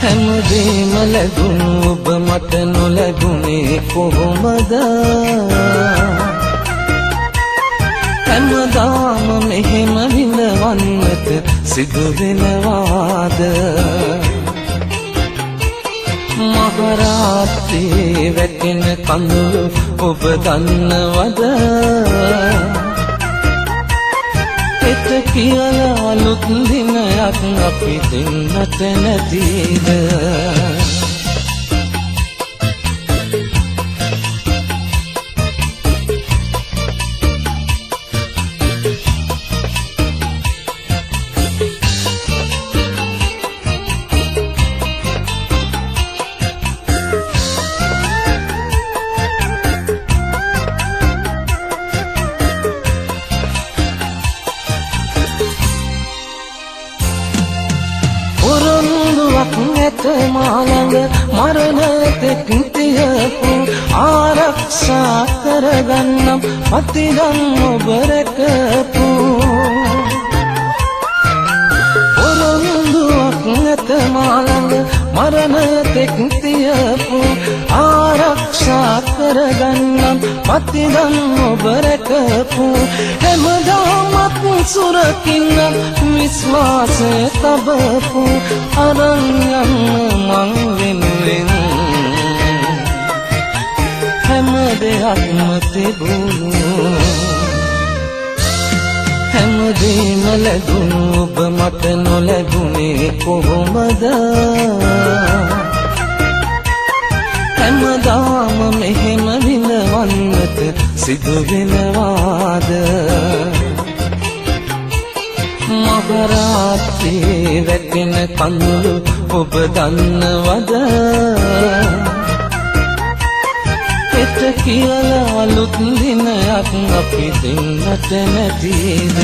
හැමදේම ලැබුණු ඔබ මට නොලැබුණේ කොහොමද? හැමදාම මෙහෙම විඳවන්නට සිදු වෙනවාද? මහරාත්‍රී වැටෙන කඳුළු ඔබ දන්නවද? එත කියලා අලුත් දිනයක් අපි දෙන්නට නැතිද? ඇත මාළඟ මරණතෙක් තියපු ආරක්ෂා කරගන්නම් පතිරන් ඔබ රැකපු ඔරොන්දුවක් ඇත මාළඟ මරණතෙක් තියපු ආරක්ෂා කරගන්නම් පතිරන් ඔබ රැකපු හැමදාමත් සුරකින්න විශ්වාසය තබපු අරන් යන්න මං වෙනුවෙන් හැම දෙයක්ම තිබුණු හැමදේම ලැබුණු ඔබ මට නොලැබුණේ කොහොමද? හැමදාම මෙහෙම විඳවන්නට සිදු වෙනවාද? මහරාත්‍රී වැටෙන කඳුළු ඔබ දන්නවද? එත කියලා අලුත් දිනයක් අපි දෙන්නට නැතිද?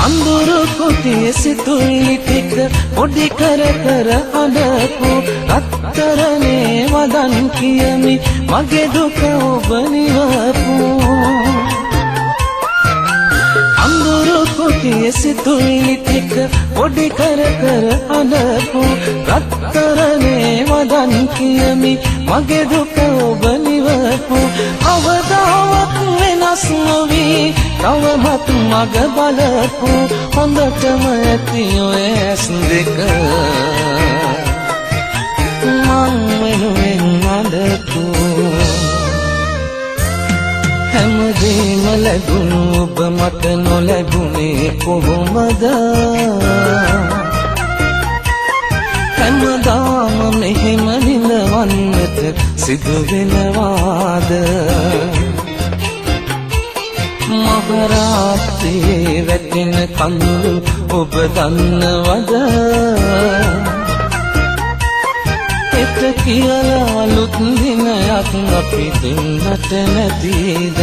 අඳුරු කුටියේ සිතුවිලි ටික පොඩි කර කර අඬපු රත්තරනේ වදන් කියමි මගේ දුක ඔබ නිවපු අඳුරු කුටියේ සිතුවිලි ටික පොඩි කර කර අඬපු රත්තරනේ වදන් කියමි මගේ දුක ඔබ නිවපු අවදාවක් වෙනස් නොවී තවමත් මග බලපු හොඳටම ඇති ඔය ඇස් දෙක මං වෙනුවෙන් අඬපු හැමදේම ලැබුණු ඔබ මට නොලැබුණේ කොහොමද? හැමදාම මෙහෙම විඳවන්නට සිදු වෙනවාද? මහරාත්‍රී වැටෙන කඳුළු ඔබ දන්නවද? එත කියලා අලුත් දිනයක් අපි දෙන්නට නැතිද?